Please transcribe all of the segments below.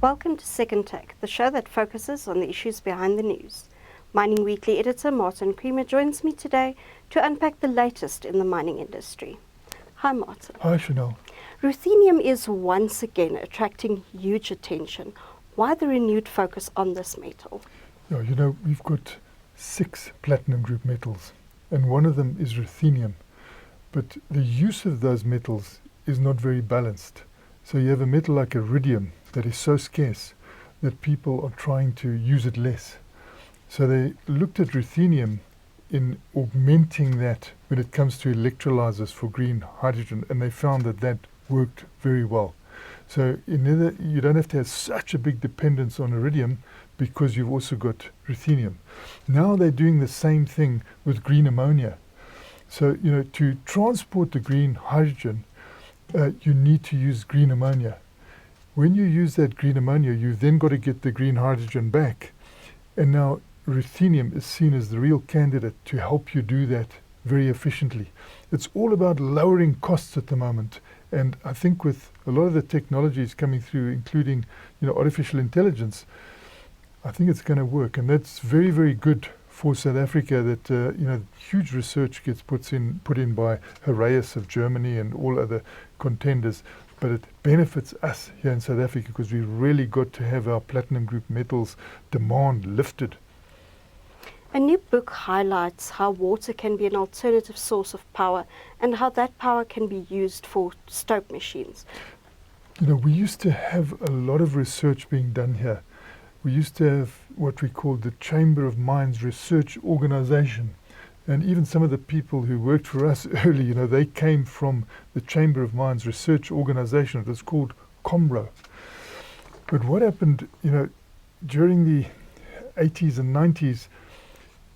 Welcome to Second Take, the show that focuses on the issues behind the news. Mining Weekly editor Martin Creamer joins me today to unpack the latest in the mining industry. Hi Martin. Hi Chanel. Ruthenium is once again attracting huge attention. Why the renewed focus on this metal? Yeah, we've got 6 platinum group metals and one of them is ruthenium. But the use of those metals is not very balanced. So you have a metal like iridium that is so scarce that people are trying to use it less. So they looked at ruthenium in augmenting that when it comes to electrolyzers for green hydrogen, and they found that that worked very well. So you don't have to have such a big dependence on iridium because you've also got ruthenium. Now they're doing the same thing with green ammonia. So, to transport the green hydrogen, you need to use green ammonia. When you use that green ammonia, you've then got to get the green hydrogen back. And now ruthenium is seen as the real candidate to help you do that very efficiently. It's all about lowering costs at the moment. And I think with a lot of the technologies coming through, including artificial intelligence, I think it's going to work. And that's very, very good for South Africa that huge research gets put in by Heraeus of Germany and all other contenders, but it benefits us here in South Africa because we really got to have our platinum group metals demand lifted. A new book highlights how water can be an alternative source of power and how that power can be used for stope machines. We used to have a lot of research being done here. We used to have what we called the Chamber of Mines Research Organization. And even some of the people who worked for us early, they came from the Chamber of Mines Research Organization. It was called COMRO. But what happened, during the 80s and 90s,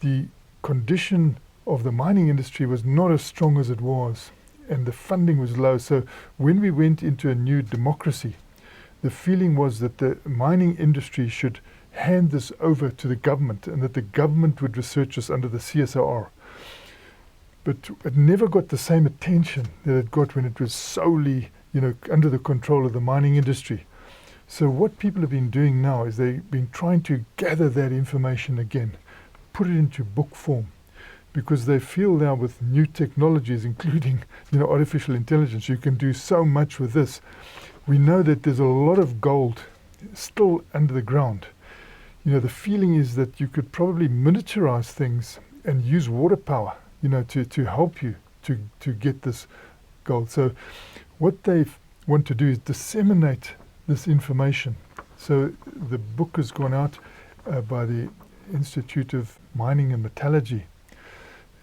the condition of the mining industry was not as strong as it was, and the funding was low. So when we went into a new democracy, the feeling was that the mining industry should hand this over to the government and that the government would research us under the CSR. But it never got the same attention that it got when it was solely, under the control of the mining industry. So what people have been doing now is they've been trying to gather that information again, put it into book form, because they feel now with new technologies, including, artificial intelligence, you can do so much with this. We know that there's a lot of gold still under the ground. The feeling is that you could probably miniaturize things and use water power, to help you to get this gold. So what they want to do is disseminate this information. So the book has gone out by the Institute of Mining and Metallurgy.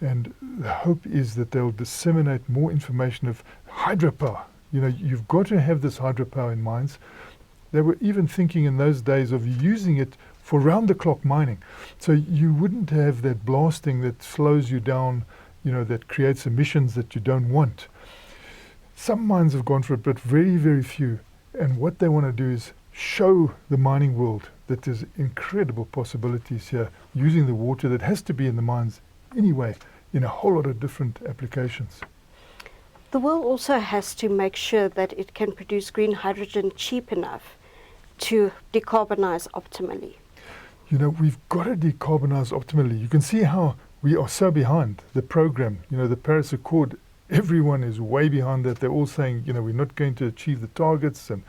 And the hope is that they'll disseminate more information of hydropower. You've got to have this hydropower in mines. They were even thinking in those days of using it for round-the-clock mining. So you wouldn't have that blasting that slows you down, that creates emissions that you don't want. Some mines have gone for it, but very, very few. And what they want to do is show the mining world that there's incredible possibilities here using the water that has to be in the mines anyway, in a whole lot of different applications. The world also has to make sure that it can produce green hydrogen cheap enough to decarbonize optimally. We've got to decarbonize optimally. You can see how we are so behind the program. The Paris Accord, everyone is way behind that. They're all saying, we're not going to achieve the targets. And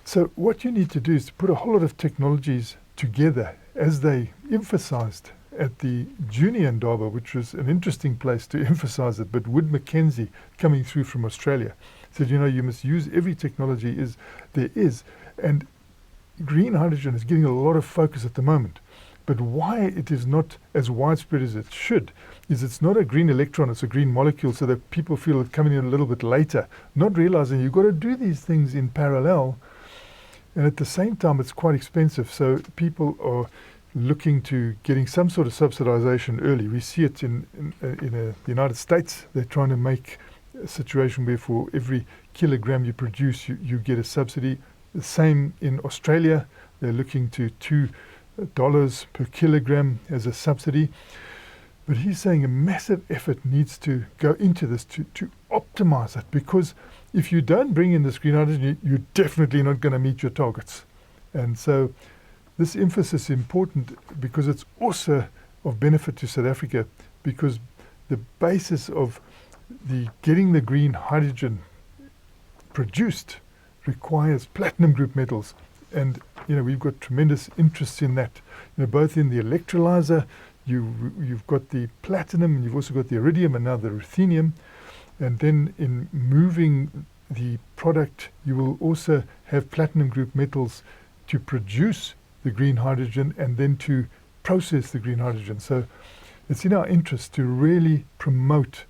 so what you need to do is to put a whole lot of technologies together, as they emphasized at the Junior Indaba, which was an interesting place to emphasize it, but Wood Mackenzie, coming through from Australia, said, you must use every technology there is. And green hydrogen is getting a lot of focus at the moment. But why it is not as widespread as it should is it's not a green electron, it's a green molecule, so that people feel it coming in a little bit later, not realizing you've got to do these things in parallel. And at the same time, it's quite expensive. So people are looking to getting some sort of subsidization early. We see it in the United States. They're trying to make a situation where for every kilogram you produce, you get a subsidy. The same in Australia. They're looking to $2 per kilogram as a subsidy. But he's saying a massive effort needs to go into this to optimize it, because if you don't bring in this green hydrogen, you're definitely not going to meet your targets. And so this emphasis is important because it's also of benefit to South Africa, because the basis of getting the green hydrogen produced requires platinum group metals. And we've got tremendous interest in that, both in the electrolyzer. You've got the platinum, and you've also got the iridium, and now the ruthenium. And then in moving the product, you will also have platinum group metals to produce the green hydrogen and then to process the green hydrogen. So it's in our interest to really promote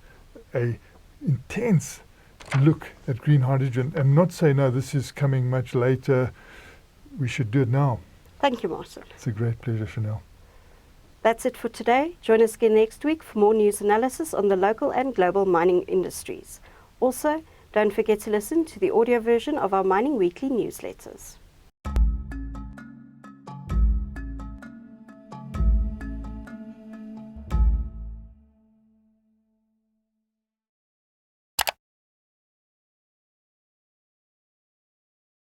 a intense look at green hydrogen and not say, no, this is coming much later, we should do it now. Thank you, Martin. It's a great pleasure, Chanel. That's it for today. Join us again next week for more news analysis on the local and global mining industries. Also, don't forget to listen to the audio version of our Mining Weekly newsletters.